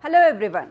Hello everyone,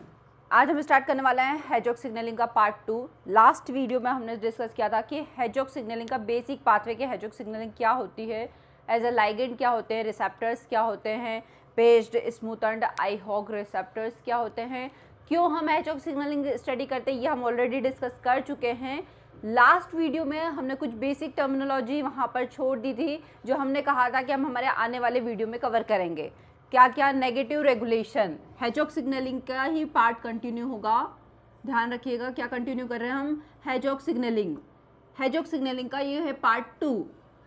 आज हम start करने वाले हैं हेजॉक सिग्नलिंग का पार्ट 2। लास्ट वीडियो में हमने डिस्कस किया था कि हेजॉक सिग्नलिंग का बेसिक पाथवे के हेजॉक सिग्नलिंग क्या होती है, एज अ लाइगेंड क्या होते हैं, रिसेप्टर्स क्या होते हैं, पेज्ड, स्मूथन्ड, आईहॉग रिसेप्टर्स क्या होते हैं, क्यों हम हेजॉक सिग्नलिंग स्टडी करते हैं, ये हम ऑलरेडी डिस्कस कर चुके हैं। लास्ट वीडियो में हमने कुछ बेसिक टर्मिनोलॉजी वहाँ पर छोड़ दी थी जो हमने कहा था कि हम हमारे आने वाले वीडियो में कवर करेंगे। क्या क्या नेगेटिव रेगुलेशन, हेजॉक सिग्नलिंग का ही पार्ट कंटिन्यू होगा, ध्यान रखिएगा। क्या कंटिन्यू कर रहे हैं हम? Hedgehog signalling. हेजॉक सिग्नलिंग का ये है पार्ट 2।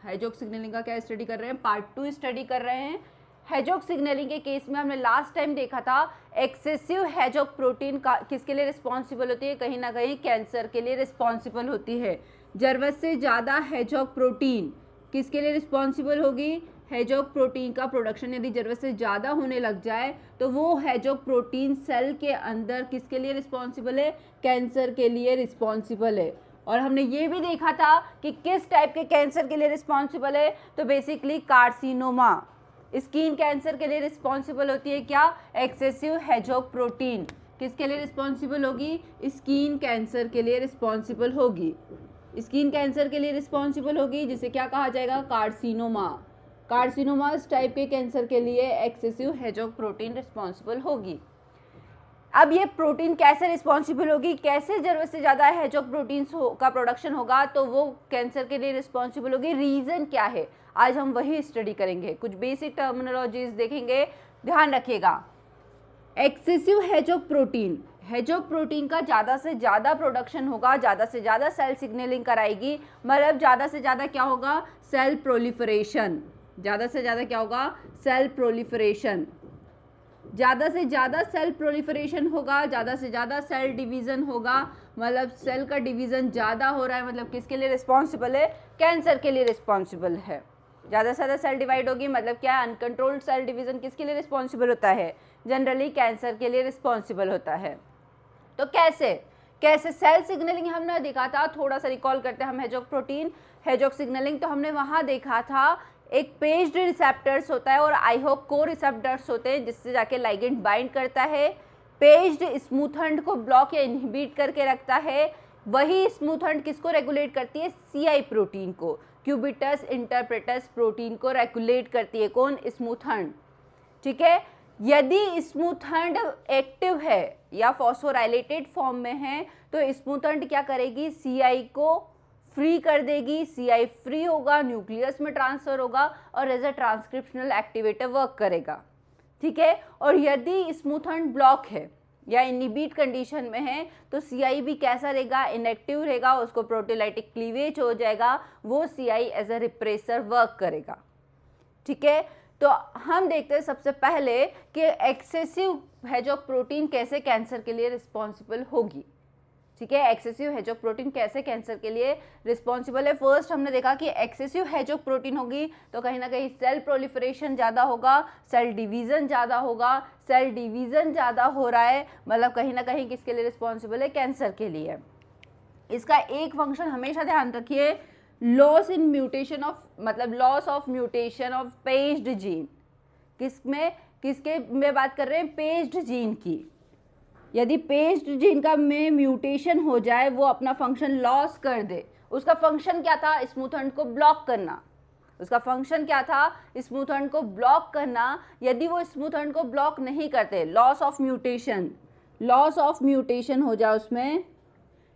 हेजॉक सिग्नलिंग का क्या स्टडी कर रहे हैं? पार्ट 2 स्टडी कर रहे हैं। हेजॉक सिग्नलिंग के केस में हमने लास्ट टाइम देखा था एक्सेसिव हेजॉक प्रोटीन का किसके लिए रिस्पॉन्सिबल होती है? कहीं ना कहीं कैंसर के लिए रिस्पॉन्सिबल होती है। जरूरत से ज़्यादा हेजॉक प्रोटीन किसके लिए रिस्पॉन्सिबल होगी? हेजॉक प्रोटीन का प्रोडक्शन यदि ज़रूरत से ज़्यादा होने लग जाए तो वो हेजॉक प्रोटीन सेल के अंदर किसके लिए रिस्पॉन्सिबल है? कैंसर के लिए रिस्पॉन्सिबल है। और हमने ये भी देखा था कि किस टाइप के कैंसर के लिए रिस्पॉन्सिबल है, तो बेसिकली कार्सिनोमा। स्किन कैंसर के लिए रिस्पॉन्सिबल होती है क्या? Excessive hedgehog protein. किसके लिए रिस्पॉन्सिबल होगी? स्किन कैंसर के लिए रिस्पॉन्सिबल होगी। स्किन कैंसर के लिए रिस्पॉन्सिबल होगी, जिसे क्या कहा जाएगा? कार्सिनोमा। कार्सिनोमास टाइप के कैंसर के लिए एक्सेसिव हेजॉक प्रोटीन रिस्पॉन्सिबल होगी। अब ये प्रोटीन कैसे रिस्पॉन्सिबल होगी, कैसे जरूरत से ज़्यादा हेजॉक प्रोटीन का प्रोडक्शन होगा तो वो कैंसर के लिए रिस्पॉन्सिबल होगी, रीज़न क्या है, आज हम वही स्टडी करेंगे। कुछ बेसिक टर्मिनोलॉजीज देखेंगे, ध्यान रखिएगा। Excessive hedgehog protein, hedgehog protein का ज़्यादा से ज़्यादा प्रोडक्शन होगा, ज़्यादा से ज़्यादा सेल सिग्नलिंग कराएगी, मतलब ज़्यादा से ज़्यादा क्या होगा? Cell proliferation. ज़्यादा से ज़्यादा क्या होगा? Cell proliferation. ज़्यादा से ज़्यादा सेल प्रोलिफरेशन होगा, ज़्यादा से ज़्यादा सेल डिवीज़न होगा, मतलब सेल का डिवीज़न ज़्यादा हो रहा है, मतलब किसके लिए रिस्पॉन्सिबल है? कैंसर के लिए रिस्पॉन्सिबल है। ज़्यादा से ज़्यादा सेल डिवाइड होगी, मतलब क्या है? अनकंट्रोल्ड सेल डिवीज़न किसके लिए रिस्पॉन्सिबल होता है? जनरली कैंसर के लिए रिस्पॉन्सिबल होता है। तो कैसे कैसे सेल सिग्नलिंग हमने देखा था, थोड़ा सा रिकॉल करते हैं हम। हेजॉक प्रोटीन, हेजॉक सिग्नलिंग तो हमने वहाँ देखा था एक पेज्ड रिसेप्टर्स होता है और आईहॉक को रिसेप्टर्स होते हैं, जिससे जाके लाइगेंड बाइंड करता है। पेज्ड स्मूथन्ड को ब्लॉक या इनहिबिट करके रखता है। वही स्मूथन्ड किसको रेगुलेट करती है? सीआई प्रोटीन को, क्यूबिटस इंटरप्रेटस प्रोटीन को रेगुलेट करती है। कौन? स्मूथन्ड। ठीक है। यदि स्मूथन्ड एक्टिव है या फॉस्फोराइलेटेड फॉर्म में है तो स्मूथन्ड क्या करेगी? सीआई को फ्री कर देगी। सीआई फ्री होगा, न्यूक्लियस में ट्रांसफर होगा और as a transcriptional activator work करेगा। ठीक है। और यदि स्मूथन्ड ब्लॉक है या इनहिबिट कंडीशन में है तो सीआई भी कैसा रहेगा? इनएक्टिव रहेगा, उसको प्रोटीलाइटिक क्लीवेज हो जाएगा, वो CI as a repressor work करेगा। ठीक है। तो हम देखते हैं सबसे पहले कि एक्सेसिव हेजॉक प्रोटीन कैसे कैंसर के लिए रिस्पॉन्सिबल होगी। ठीक है। एक्सेसिव हेजॉक प्रोटीन कैसे कैंसर के लिए रिस्पॉन्सिबल है? फर्स्ट हमने देखा कि एक्सेसिव हेजॉक प्रोटीन होगी तो कहीं ना कहीं सेल प्रोलिफरेशन ज़्यादा होगा, सेल डिवीज़न ज़्यादा होगा। सेल डिवीज़न ज़्यादा हो रहा है मतलब कहीं ना कहीं किसके लिए रिस्पॉन्सिबल है? कैंसर के लिए। इसका एक फंक्शन हमेशा ध्यान रखिए, लॉस इन म्यूटेशन ऑफ, मतलब loss of mutation of पेज्ड gene. किसमें, किसके में बात कर रहे हैं? पेज्ड जीन की। यदि पेज्ड जीन का में म्यूटेशन हो जाए, वो अपना फंक्शन लॉस कर दे। उसका फंक्शन क्या था? स्मूथन्ड को ब्लॉक करना। उसका फंक्शन क्या था? स्मूथन्ड को ब्लॉक करना। यदि वो स्मूथन्ड को ब्लॉक नहीं करते, loss of mutation, loss of mutation हो जाए उसमें,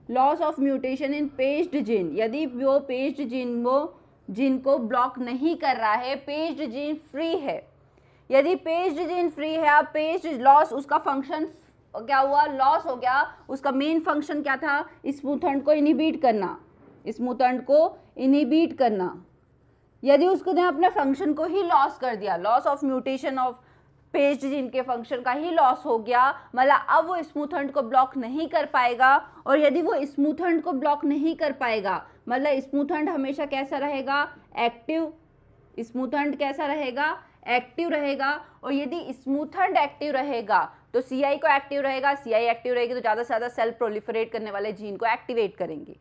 loss of mutation in पेज्ड gene. यदि वो पेज्ड जीन वो जीन को ब्लॉक नहीं कर रहा है, पेज्ड जीन फ्री है, यदि पेज्ड जीन फ्री है, अब पेज्ड लॉस, उसका फंक्शन क्या हुआ? लॉस हो गया। उसका मेन फंक्शन क्या था? स्मूथन्ड को इनहिबिट करना, स्मूथन्ड को इनहिबिट करना। यदि उसने अपने फंक्शन को ही लॉस कर दिया, loss of mutation of पेज्ड gene के फंक्शन का ही लॉस हो गया, मतलब अब वो स्मूथन्ड को ब्लॉक नहीं कर पाएगा। और यदि वो स्मूथन्ड को ब्लॉक नहीं कर पाएगा, मतलब स्मूथन्ड हमेशा कैसा रहेगा? एक्टिव। स्मूथन्ड कैसा रहेगा? एक्टिव रहेगा। और यदि स्मूथन्ड एक्टिव रहेगा तो सीआई को एक्टिव रहेगा, सीआई एक्टिव रहेगी तो ज़्यादा से ज़्यादा सेल प्रोलिफरेट करने वाले जीन को एक्टिवेट करेंगे।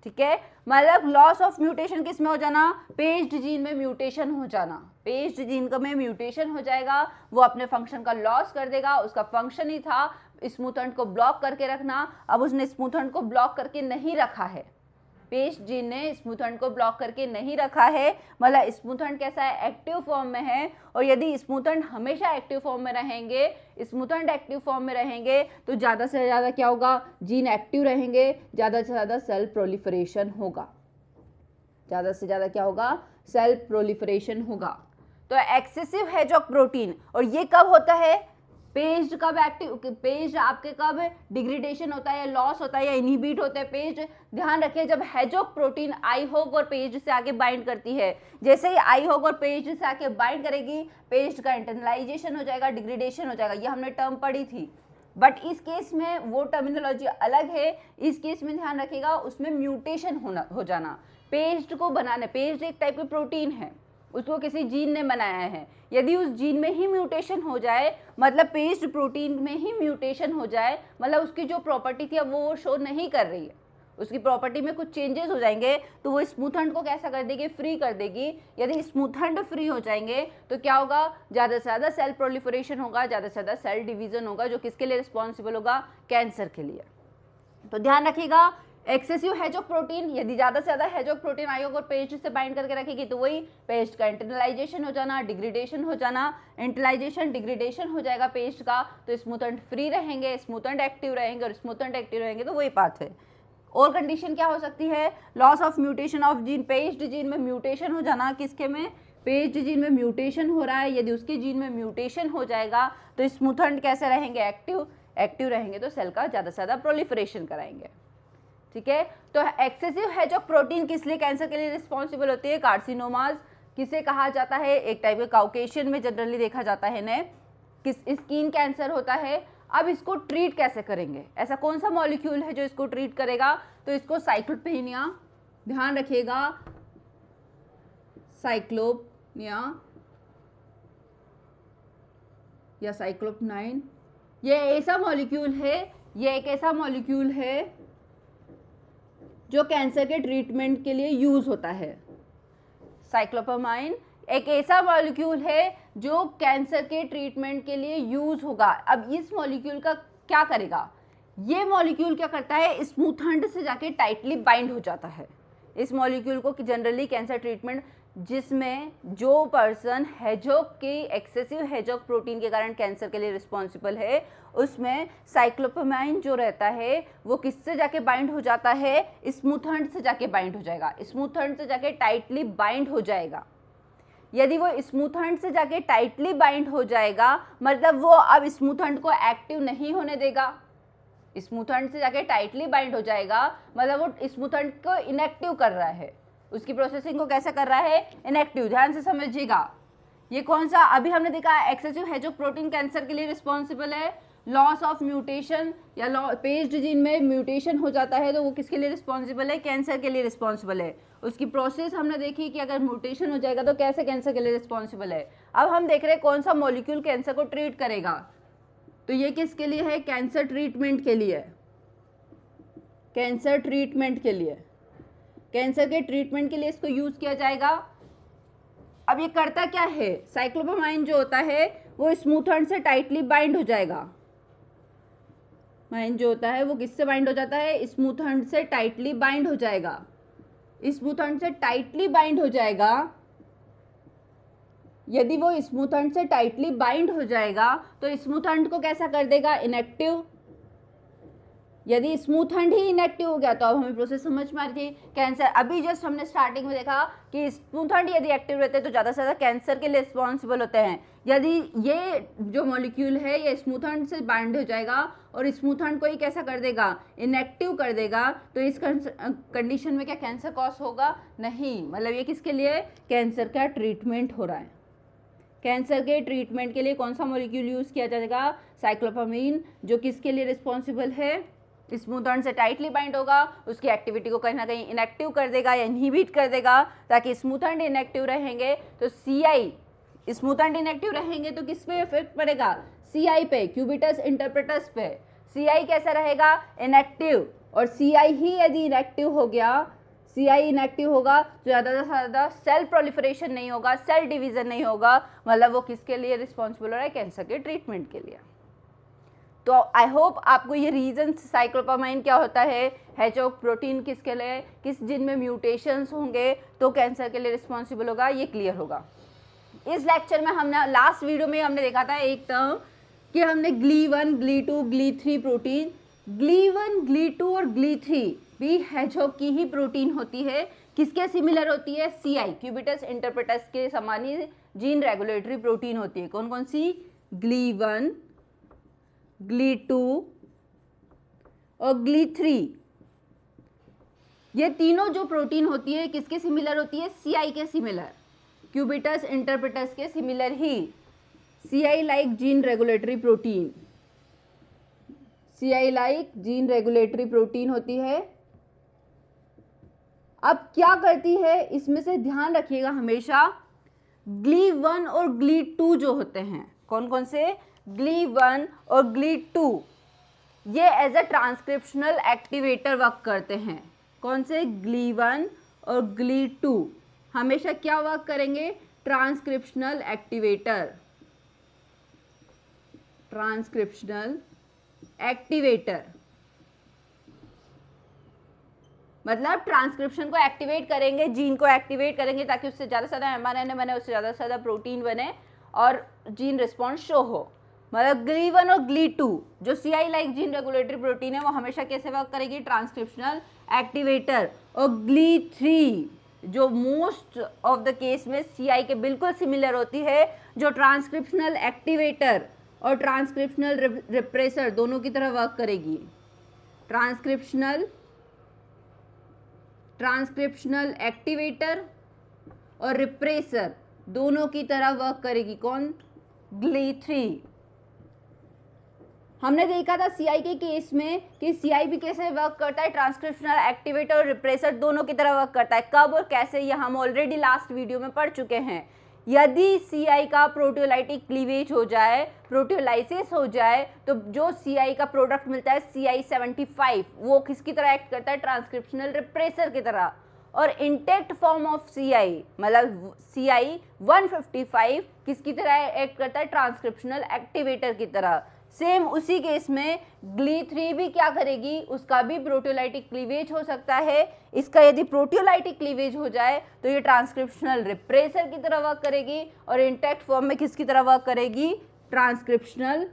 ठीक है, मतलब लॉस ऑफ म्यूटेशन किस में हो जाना, पेज्ड जीन में म्यूटेशन हो जाना, पेज्ड जीन में म्यूटेशन हो जाएगा, वो अपने फंक्शन का लॉस कर देगा। उसका फंक्शन ही था स्मूथेंट को ब्लॉक करके रखना, अब उसने स्मूथेंट को ब्लॉक करके नहीं रखा है, पेज्ड जीन ने स्मूथेंट को ब्लॉक करके नहीं रखा है, मतलब स्मूथेंट कैसा है, एक्टिव फॉर्म में है। और यदि स्मूथेंट हमेशा एक्टिव फॉर्म में रहेंगे, स्मूथेंट एक्टिव फॉर्म में रहेंगे तो ज़्यादा से ज़्यादा क्या होगा, जीन एक्टिव रहेंगे, ज़्यादा से ज़्यादा सेल प्रोलिफरेशन होगा, ज़्यादा से ज़्यादा क्या होगा, सेल प्रोलिफरेशन होगा। तो एक्सेसिव हेजॉक प्रोटीन, और ये कब होता है, पेज्ड कब एक्टिव, पेज्ड आपके कब डिग्रेडेशन होता है या लॉस होता है या इनहिबिट होता है पेज्ड, ध्यान रखिए जब हेजॉक प्रोटीन आई होग और पेज्ड से आके बाइंड करती है, जैसे ही आई होग और पेज्ड से आके बाइंड करेगी, पेज्ड का इंटरनलाइजेशन हो जाएगा, डिग्रेडेशन हो जाएगा, ये हमने टर्म पढ़ी थी। बट इस केस में वो टर्मिनोलॉजी अलग है, इस केस में ध्यान रखिएगा उसमें म्यूटेशन हो जाना, पेज्ड को बनाने, पेज्ड एक टाइप की प्रोटीन है, उसको किसी जीन ने बनाया है, यदि उस जीन में ही म्यूटेशन हो जाए, मतलब पेज्ड प्रोटीन में ही म्यूटेशन हो जाए, मतलब उसकी जो प्रॉपर्टी थी अब वो शो नहीं कर रही है, उसकी प्रॉपर्टी में कुछ चेंजेस हो जाएंगे, तो वो स्मूथेंट को कैसा कर देगी, फ्री कर देगी। यदि स्मूथेंट फ्री हो जाएंगे तो क्या होगा, ज़्यादा से ज़्यादा सेल प्रोलिफरेशन होगा, ज़्यादा से ज़्यादा सेल डिवीजन होगा, जो किसके लिए रिस्पॉन्सिबल होगा, कैंसर के लिए। तो ध्यान रखिएगा एक्सेसिव हेजॉक प्रोटीन, यदि ज़्यादा से ज़्यादा हेजॉक प्रोटीन आई होगा और पेज्ड से बाइंड करके रखेगी तो वही पेज्ड का इंटरनलाइजेशन हो जाना, डिग्रेडेशन हो जाना, इंटरलाइजेशन डिग्रेडेशन हो जाएगा पेज्ड का, तो स्मूथेंट फ्री रहेंगे, स्मूथेंट एक्टिव रहेंगे, और स्मूथेंट एक्टिव रहेंगे तो वही पाथ है। और कंडीशन क्या हो सकती है, loss of mutation of gene, पेज्ड gene में म्यूटेशन हो जाना, किसके में, पेज्ड जीन में म्यूटेशन हो रहा है, यदि उसके जीन में म्यूटेशन हो जाएगा तो स्मूथेंट कैसे रहेंगे, एक्टिव रहेंगे, तो सेल का ज़्यादा से ज़्यादा प्रोलिफरेशन कराएंगे। ठीक है, तो एक्सेसिव हेजॉक प्रोटीन किस लिए कैंसर के लिए रिस्पॉन्सिबल होती है, कार्सिनोमास किसे कहा जाता है, एक टाइप के काउकेशियन में जनरली देखा जाता है ने, किस स्किन कैंसर होता है। अब इसको ट्रीट कैसे करेंगे, ऐसा कौन सा मॉलिक्यूल है जो इसको ट्रीट करेगा, तो इसको साइक्लोपेनिया, ध्यान रखिएगा साइक्लोपिनिया या साइक्लोपिनाइन, ये ऐसा मॉलिक्यूल है, ये एक ऐसा मॉलिक्यूल है जो कैंसर के ट्रीटमेंट के लिए यूज होता है। साइक्लोपेमाइन एक ऐसा मॉलिक्यूल है जो कैंसर के ट्रीटमेंट के लिए यूज होगा। अब इस मॉलिक्यूल का क्या करेगा, ये मॉलिक्यूल क्या करता है, स्मूथेंट से जाके टाइटली बाइंड हो जाता है। इस मॉलिक्यूल को जनरली कैंसर ट्रीटमेंट, जिसमें जो पर्सन हेजॉक के एक्सेसिव हेजॉक प्रोटीन के कारण कैंसर के लिए रिस्पॉन्सिबल है, उसमें साइक्लोपेमाइन जो रहता है वो किससे जाके बाइंड हो जाता है, स्मूथेंट से जाके बाइंड हो जाएगा, स्मूथेंट से जाके टाइटली बाइंड हो जाएगा। यदि वो स्मूथेंट से जाके टाइटली बाइंड हो जाएगा, मतलब वो अब स्मूथेंट को एक्टिव नहीं होने देगा, स्मूथेंट से जाके टाइटली बाइंड हो जाएगा, मतलब वो स्मूथेंट को इनएक्टिव कर रहा है, उसकी प्रोसेसिंग को कैसा कर रहा है, इनएक्टिव। ध्यान से समझिएगा, ये कौन सा अभी हमने देखा, एक्सेसिव हेजॉक प्रोटीन कैंसर के लिए रिस्पॉन्सिबल है, लॉस ऑफ म्यूटेशन या पेज्ड जीन में म्यूटेशन हो जाता है तो वो किसके लिए रिस्पॉन्सिबल है, कैंसर के लिए रिस्पॉन्सिबल है। उसकी प्रोसेस हमने देखी कि अगर म्यूटेशन हो जाएगा तो कैसे कैंसर के लिए रिस्पॉन्सिबल है। अब हम देख रहे हैं कौन सा मॉलिक्यूल कैंसर को ट्रीट करेगा, तो ये किसके लिए है, कैंसर ट्रीटमेंट के लिए, कैंसर ट्रीटमेंट के लिए, कैंसर के ट्रीटमेंट के लिए इसको यूज किया जाएगा। अब ये करता क्या है, साइक्लोपेमाइन जो होता है वो स्मूथेंट से टाइटली बाइंड हो जाएगा, माइन जो होता है वो किससे बाइंड हो जाता है, स्मूथेंट से टाइटली बाइंड हो जाएगा, स्मूथेंट से टाइटली बाइंड हो जाएगा। यदि वो स्मूथेंट से टाइटली बाइंड हो जाएगा तो स्मूथेंट को कैसा कर देगा, इनएक्टिव। यदि स्मूथेंट ही इनएक्टिव हो गया तो अब हमें प्रोसेस समझ में आ रही है। कैंसर अभी जस्ट हमने स्टार्टिंग में देखा कि स्मूथेंट यदि एक्टिव रहते हैं तो ज़्यादा से ज़्यादा कैंसर के लिए रिस्पॉन्सिबल होते हैं। यदि ये जो मॉलिक्यूल है ये स्मूथेंट से बाइंड हो जाएगा और स्मूथेंट को ही कैसा कर देगा, इनएक्टिव कर देगा, तो इस कंडीशन में क्या कैंसर कॉज होगा, नहीं। मतलब ये किसके लिए, कैंसर का ट्रीटमेंट हो रहा है। कैंसर के ट्रीटमेंट के लिए कौन सा मॉलिक्यूल यूज़ किया जाएगा, साइक्लोपेमाइन, जो किसके लिए रिस्पॉन्सिबल है, स्मूथेंट से टाइटली बाइंड होगा, उसकी एक्टिविटी को कहीं ना कहीं इनएक्टिव कर देगा या इनहिबिट कर देगा, ताकि स्मूथेंट इनएक्टिव रहेंगे तो सीआई, स्मूथेंट इनएक्टिव रहेंगे तो किस पे इफेक्ट पड़ेगा, सीआई पे, क्यूबिटस इंटरप्रेटस पे। सीआई कैसा रहेगा, इनएक्टिव, और CI ही यदि इनएक्टिव हो गया, CI इनएक्टिव होगा तो ज़्यादा से ज़्यादा सेल प्रोलिफरेशन नहीं होगा, सेल डिवीज़न नहीं होगा, मतलब वो किसके लिए रिस्पॉन्सिबल हो रहा है, कैंसर के ट्रीटमेंट के लिए। तो आई होप आपको ये रीजन साइक्लोपामाइन क्या होता है, हेचॉक प्रोटीन किसके लिए, किस जिन में म्यूटेशंस होंगे तो कैंसर के लिए रिस्पॉन्सिबल होगा, ये क्लियर होगा। इस लेक्चर में हमने लास्ट वीडियो में हमने देखा था एक टर्म कि हमने GLI1, GLI2, GLI3 protein, GLI1, GLI2 और GLI3 भी हेचॉक की ही प्रोटीन होती है। किसके सिमिलर होती है, CI क्यूबिटस इंटरप्रेटस के समान ही जीन रेगुलेटरी प्रोटीन होती है। कौन कौन सी, GLI1, GLI2 और GLI3, ये तीनों जो प्रोटीन होती है किसके सिमिलर होती है, CI के सिमिलर, क्यूबिटस इंटरप्रेटस के सिमिलर ही CI like gene regulatory protein, CI like gene regulatory protein होती है। अब क्या करती है, इसमें से ध्यान रखिएगा हमेशा, GLI1 और GLI2 जो होते हैं, कौन कौन से, GLI1 और GLI2, ये as a transcriptional activator work करते हैं। कौन से, GLI1 और GLI2 हमेशा क्या वर्क करेंगे, ट्रांसक्रिप्शनल एक्टिवेटर, ट्रांसक्रिप्शनल एक्टिवेटर, मतलब ट्रांसक्रिप्शन को एक्टिवेट करेंगे, जीन को एक्टिवेट करेंगे ताकि उससे ज़्यादा से ज़्यादा mRNA बने, उससे ज़्यादा से ज़्यादा प्रोटीन बने और जीन रिस्पॉन्स शो हो। मतलब GLI1 और GLI2 जो CI like gene regulatory protein है वो हमेशा कैसे वर्क करेगी, ट्रांसक्रिप्शनल एक्टिवेटर। और GLI3 जो मोस्ट ऑफ द केस में CI के बिल्कुल सिमिलर होती है, जो ट्रांसक्रिप्शनल एक्टिवेटर और ट्रांसक्रिप्शनल रिप्रेसर दोनों की तरह वर्क करेगी। ट्रांसक्रिप्शनल एक्टिवेटर और रिप्रेसर दोनों की तरह वर्क करेगी। कौन, GLI3। हमने देखा था CI के केस में कि CI भी कैसे वर्क करता है, ट्रांसक्रिप्शनल एक्टिवेटर और रिप्रेसर दोनों की तरह वर्क करता है। कब और कैसे, ये हम ऑलरेडी लास्ट वीडियो में पढ़ चुके हैं। यदि CI का प्रोटियोलाइटिक क्लीवेज हो जाए, प्रोटियोलाइसिस हो जाए, तो जो CI का प्रोडक्ट मिलता है CI75, वो किसकी तरह एक्ट करता है, ट्रांसक्रिप्शनल रिप्रेसर की तरह। और इंटेक्ट फॉर्म ऑफ CI मतलब CI155 किसकी तरह एक्ट करता है, ट्रांसक्रिप्शनल एक्टिवेटर की तरह। सेम उसी केस में GLI3 भी क्या करेगी, उसका भी प्रोटियोलाइटिक क्लीवेज हो सकता है। इसका यदि प्रोटियोलाइटिक क्लीवेज हो जाए तो ये ट्रांसक्रिप्शनल रिप्रेसर की तरह वर्क करेगी और इंटैक्ट फॉर्म में किसकी तरह वर्क करेगी, ट्रांसक्रिप्शनल।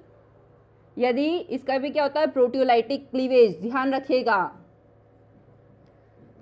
यदि इसका भी क्या होता है, प्रोटियोलाइटिक क्लीवेज, ध्यान रखिएगा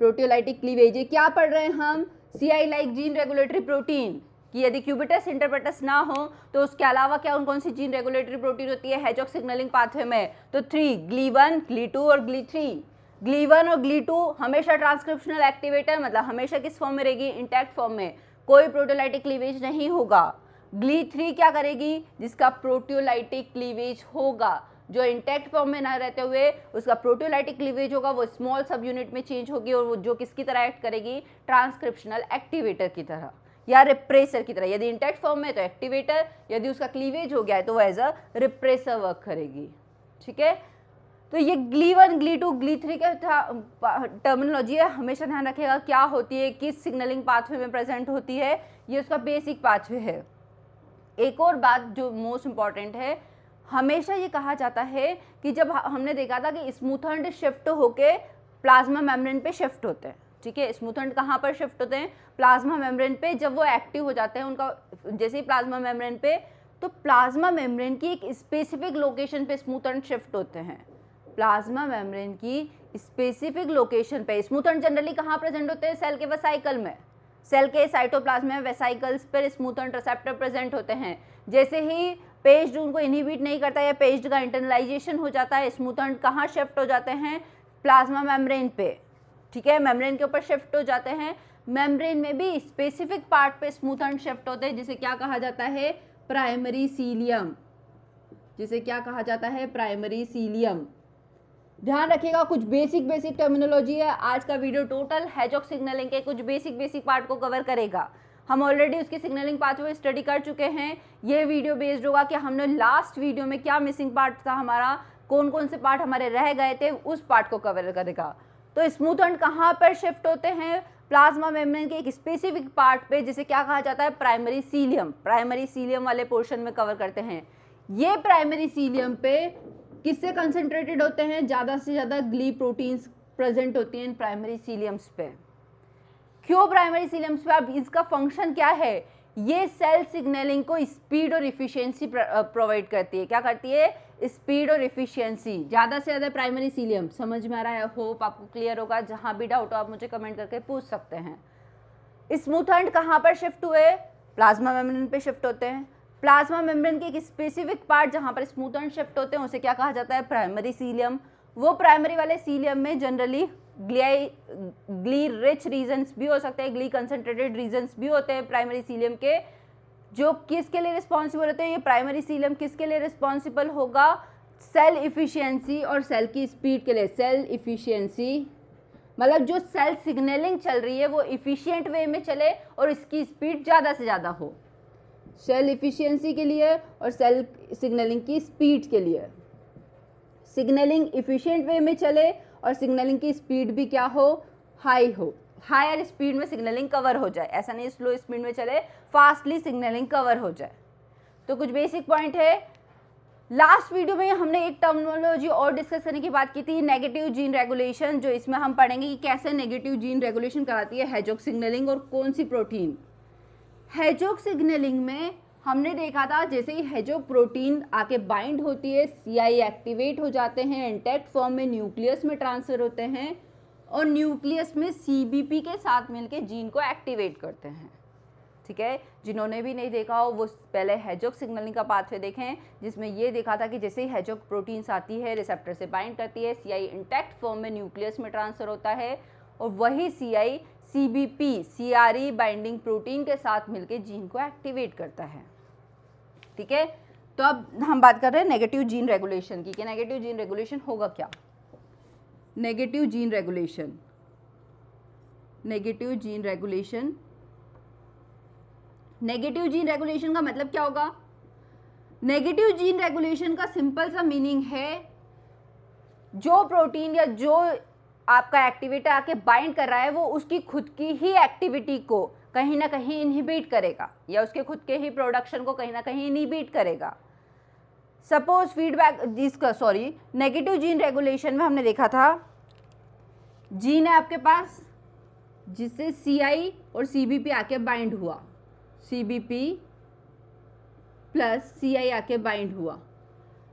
प्रोटियोलाइटिक क्लीवेज। ये क्या पढ़ रहे हैं हम, CI like gene regulatory protein कि यदि क्यूबिटस इंटरप्रेटस ना हो तो उसके अलावा क्या कौन सी जीन रेगुलेटरी प्रोटीन होती है हेचॉक सिग्नलिंग पाथवे में, तो 3 GLI1, GLI2 और GLI3। GLI1 और GLI2 हमेशा ट्रांसक्रिप्शनल एक्टिवेटर, मतलब हमेशा किस फॉर्म में रहेगी, इंटैक्ट फॉर्म में, कोई प्रोटियोलाइटिक क्लीवेज नहीं होगा। GLI3 क्या करेगी, जिसका प्रोटियोलाइटिक क्लीवेज होगा, जो इंटैक्ट फॉर्म में ना रहते हुए उसका प्रोटियोलाइटिक क्लीवेज होगा, वो स्मॉल सब यूनिट में चेंज होगी और वो जो किसकी तरह एक्ट करेगी, ट्रांसक्रिप्शनल एक्टिवेटर की तरह या रिप्रेसर की तरह। यदि इंटैक्ट फॉर्म में तो एक्टिवेटर, यदि उसका क्लीवेज हो गया है तो वो एज अ रिप्रेसर वर्क करेगी। ठीक है, तो ये GLI1, GLI2, GLI3 का टर्मिनोलॉजी है, हमेशा ध्यान रखिएगा क्या होती है, किस सिग्नलिंग पाथवे में प्रेजेंट होती है, ये उसका बेसिक पाथवे है। एक और बात जो मोस्ट इम्पॉर्टेंट है, हमेशा ये कहा जाता है कि जब हमने देखा था कि स्मूथर्ड शिफ्ट होके प्लाज्मा मेम्ब्रेन पे शिफ्ट होते हैं। ठीक है, स्मूथर्ड कहाँ पर शिफ्ट होते हैं, प्लाज्मा मेम्ब्रेन पे। जब वो एक्टिव हो जाते हैं उनका जैसे ही प्लाज्मा मेम्ब्रेन पे, तो प्लाज्मा मेम्ब्रेन की एक स्पेसिफिक लोकेशन पे स्मूथर्ड शिफ्ट होते हैं। प्लाज्मा मेम्ब्रेन की स्पेसिफिक लोकेशन पे स्मूथर्ड जनरली कहाँ प्रेजेंट होते हैं, सेल के वेसाइकल में, सेल के साइटोप्लाज्म में वेसाइकल्स पर स्मूथर्ड रिसेप्टर प्रेजेंट होते हैं। जैसे ही पेज्ड उनको इनहिबिट नहीं करता या पेज्ड का इंटरनलाइजेशन हो जाता है, स्मूथर्ड कहाँ शिफ्ट हो जाते हैं, प्लाज्मा मेम्ब्रेन पे। ठीक है, मेम्ब्रेन के ऊपर शिफ्ट हो जाते हैं। मेम्ब्रेन में भी स्पेसिफिक पार्ट पे स्मूथर्ड शिफ्ट होते हैं, जिसे क्या कहा जाता है, प्राइमरी सीलियम, जिसे क्या कहा जाता है, प्राइमरी सीलियम। ध्यान रखिएगा, कुछ बेसिक टर्मिनोलॉजी है। आज का वीडियो टोटल हेचॉक सिग्नलिंग के कुछ बेसिक पार्ट को कवर करेगा। हम ऑलरेडी उसकी सिग्नलिंग पाथवे स्टडी कर चुके हैं। ये वीडियो बेस्ड होगा कि हमने लास्ट वीडियो में क्या मिसिंग पार्ट था हमारा, कौन कौन से पार्ट हमारे रह गए थे उस पार्ट को कवर करेगा। तो स्मूथेंड कहाँ पर शिफ्ट होते हैं, प्लाज्मा मेम्ब्रेन के एक स्पेसिफिक पार्ट पे, जिसे क्या कहा जाता है, प्राइमरी सीलियम। प्राइमरी सीलियम वाले पोर्शन में कवर करते हैं। ये प्राइमरी सीलियम पे किससे कंसंट्रेटेड होते हैं, ज़्यादा से ज़्यादा ग्ली प्रोटीन्स प्रेजेंट होती हैं इन प्राइमरी सीलियम्स पे। क्यों प्राइमरी सीलियम्स पे? अब इसका फंक्शन क्या है, ये सेल सिग्नलिंग को स्पीड और इफिशियंसी प्रोवाइड करती है। क्या करती है? स्पीड और इफिशियंसी। ज़्यादा से ज़्यादा प्राइमरी सीलियम। समझ में आ रहा है? होप आपको क्लियर होगा। जहाँ भी डाउट हो आप मुझे कमेंट करके पूछ सकते हैं। स्मूथेंड कहाँ पर शिफ्ट हुए? प्लाज्मा मेम्ब्रेन पे शिफ्ट होते हैं। प्लाज्मा मेम्ब्रेन के एक स्पेसिफिक पार्ट जहाँ पर स्मूथेंड शिफ्ट होते हैं उसे क्या कहा जाता है, प्राइमरी सीलियम। वो प्राइमरी वाले सीलियम में जनरली ग्ली रिच रीजन्स भी हो सकते हैं, ग्ली कंसंट्रेटेड रीजन्स भी होते हैं प्राइमरी सीलियम के, जो किसके लिए रिस्पॉन्सिबल होते हैं, ये प्राइमरी सीलियम किसके लिए रिस्पॉन्सिबल होगा, सेल इफिशियंसी और सेल की स्पीड के लिए। सेल इफिशियंसी मतलब जो सेल सिग्नलिंग चल रही है वो इफिशिएंट वे में चले और इसकी स्पीड ज़्यादा से ज़्यादा हो। सेल इफिशियंसी के लिए और सेल सिग्नलिंग की स्पीड के लिए। सिग्नलिंग इफिशिएंट वे में चले और सिग्नलिंग की स्पीड भी क्या हो, हाई हो। हायर स्पीड में सिग्नलिंग कवर हो जाए, ऐसा नहीं स्लो स्पीड में चले, फास्टली सिग्नलिंग कवर हो जाए। तो कुछ बेसिक पॉइंट है। लास्ट वीडियो में हमने एक टर्मिनोलॉजी और डिस्कस करने की बात की थी, नेगेटिव जीन रेगुलेशन, जो इसमें हम पढ़ेंगे कि कैसे नेगेटिव जीन रेगुलेशन कराती है हेजॉक सिग्नलिंग और कौन सी प्रोटीन। हेजॉक सिग्नलिंग में हमने देखा था जैसे ही हेजॉक प्रोटीन आके बाइंड होती है, सीआई एक्टिवेट हो जाते हैं, इंटैक्ट फॉर्म में न्यूक्लियस में ट्रांसफर होते हैं और न्यूक्लियस में सीबीपी के साथ मिलके जीन को एक्टिवेट करते हैं। ठीक है, जिन्होंने भी नहीं देखा हो वो पहले हेजॉक सिग्नलिंग का पाथवे देखें, जिसमें ये देखा था कि जैसे ही हेजॉक प्रोटीन्स आती है रिसेप्टर से बाइंड करती है, सीआई इंटैक्ट फॉर्म में न्यूक्लियस में ट्रांसफर होता है और वही CI CBP CRE binding protein के साथ मिलके जीन को एक्टिवेट करता है। ठीक है, तो अब हम बात कर रहे हैं नेगेटिव जीन रेगुलेशन की कि नेगेटिव जीन रेगुलेशन होगा क्या। Negative gene regulation, negative gene regulation, negative gene regulation का मतलब क्या होगा? नेगेटिव जीन रेगुलेशन का सिंपल सा मीनिंग है जो प्रोटीन या जो आपका एक्टिवेटर आके बाइंड कर रहा है वो उसकी खुद की ही एक्टिविटी को कहीं ना कहीं इनहिबिट करेगा या उसके खुद के ही प्रोडक्शन को कहीं ना कहीं इनहिबिट करेगा। सपोज फीडबैक जिसका नेगेटिव जीन रेगुलेशन में हमने देखा था, जीन है आपके पास जिससे सीआई और सीबीपी आके बाइंड हुआ, सीबीपी प्लस सीआई आके बाइंड हुआ।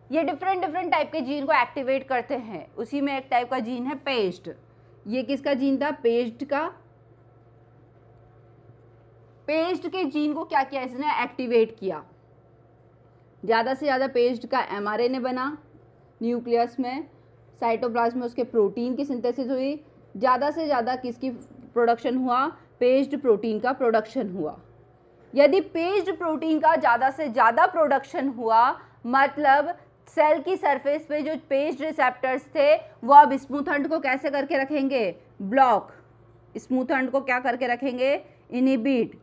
ये डिफरेंट टाइप के जीन को एक्टिवेट करते हैं। उसी में एक टाइप का जीन है पेस्ट। ये किसका जीन था? पेस्ट का। पेस्ट के जीन को क्या किया इसने? एक्टिवेट किया। ज़्यादा से ज़्यादा पेस्ट का एमआरएनए बना न्यूक्लियस में, साइटोप्लाज्म में उसके प्रोटीन की सिंथेसिस हुई। ज़्यादा से ज़्यादा किसकी प्रोडक्शन हुआ? पेस्ट प्रोटीन का प्रोडक्शन हुआ। यदि पेस्ट प्रोटीन का ज़्यादा से ज़्यादा प्रोडक्शन हुआ मतलब सेल की सरफेस पे जो पेस्ट रिसेप्टर्स थे वो अब स्मूथेंड को कैसे करके रखेंगे? ब्लॉक। स्मूथेंड को क्या करके रखेंगे? इनहिबिट।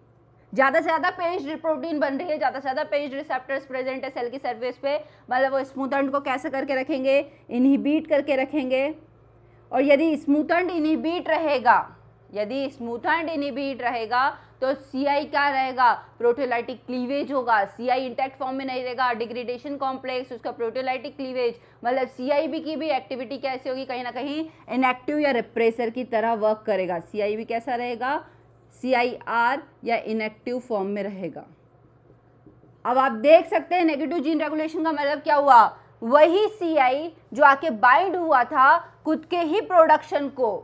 ज़्यादा से ज़्यादा पेस्ट प्रोटीन बन रही है, ज़्यादा से ज़्यादा पेस्ट रिसेप्टर्स प्रेजेंट है सेल की सरफेस पे, मतलब वो स्मूथेंड को कैसे करके रखेंगे? इनहिबिट करके रखेंगे। और यदि स्मूथेंड इनहिबिट रहेगा, यदि स्मूथेंड इनहिबिट रहेगा तो सीआई क्या रहेगा? प्रोटीओलाइटिक क्लीवेज होगा। सीआई इंटैक्ट फॉर्म में नहीं रहेगा, डिग्रेडेशन कॉम्प्लेक्स, उसका प्रोटीओलाइटिक क्लीवेज, मतलब सीआईबी की भी एक्टिविटी कैसी होगी? कहीं ना कहीं इनएक्टिव या रिप्रेसर की तरह वर्क करेगा। सीआईबी कैसा रहेगा? सीआईआर या इनएक्टिव फॉर्म में रहेगा। अब आप देख सकते हैं नेगेटिव जीन रेगुलेशन का मतलब क्या हुआ? वही सीआई जो आके बाइंड हुआ था खुद के ही प्रोडक्शन को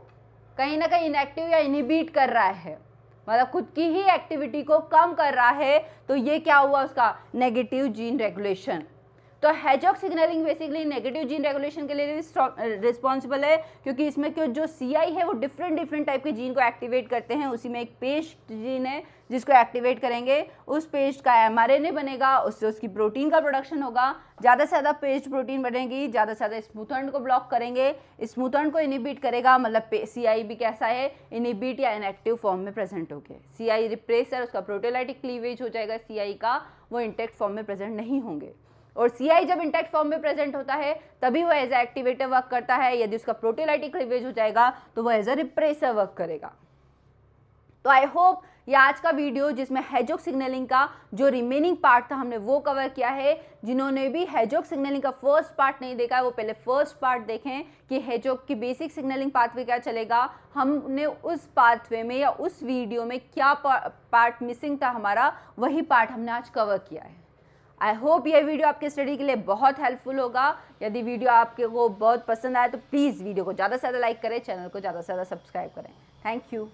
कहीं ना कहीं इनएक्टिव या इनहिबिट कर रहा है, मतलब खुद की ही एक्टिविटी को कम कर रहा है। तो ये क्या हुआ उसका? Negative gene regulation. तो hedgehog signalling basically negative gene regulation के लिए रिस्पॉन्सिबल है, क्योंकि इसमें जो सीआई है वो डिफरेंट टाइप के जीन को एक्टिवेट करते हैं। उसी में एक पेस्ट जीन है जिसको एक्टिवेट करेंगे, उस पेस्ट का एमआरएनए बनेगा, उससे उसकी प्रोटीन का प्रोडक्शन होगा। ज़्यादा से ज़्यादा पेस्ट प्रोटीन बनेगी, ज़्यादा से ज़्यादा स्मूथेंड को ब्लॉक करेंगे, स्मूथेंड को इनहिबिट करेगा, मतलब सीआई भी कैसा है? इनहिबिट या इनएक्टिव फॉर्म में प्रेजेंट होंगे। सीआई रिप्रेसर, उसका प्रोटीओलाइटिक क्लीवेज हो जाएगा, सीआई का वो इंटैक्ट फॉर्म में प्रेजेंट नहीं होंगे। और CI जब इंटैक्ट फॉर्म में प्रेजेंट होता है तभी वो एज ए एक्टिवेटर वर्क करता है। यदि उसका प्रोटीओलाइटिक क्लीवेज हो जाएगा तो वो एज ए रिप्रेसर वर्क करेगा। तो आई होप ये आज का वीडियो जिसमें हेजोक सिग्नलिंग का जो रिमेनिंग पार्ट था हमने वो कवर किया है। जिन्होंने भी हेजोक सिग्नलिंग का फर्स्ट पार्ट नहीं देखा है वो पहले फर्स्ट पार्ट देखें कि हेजोक की बेसिक सिग्नलिंग पाथवे क्या चलेगा, हमने उस पाथवे में या उस वीडियो में क्या पार्ट मिसिंग था हमारा, वही पार्ट हमने आज कवर किया है। आई होप ये वीडियो आपके स्टडी के लिए बहुत हेल्पफुल होगा। यदि वीडियो आपके को बहुत पसंद आए तो प्लीज़ वीडियो को ज़्यादा से ज़्यादा लाइक करें, चैनल को ज़्यादा से ज़्यादा सब्सक्राइब करें। Thank you.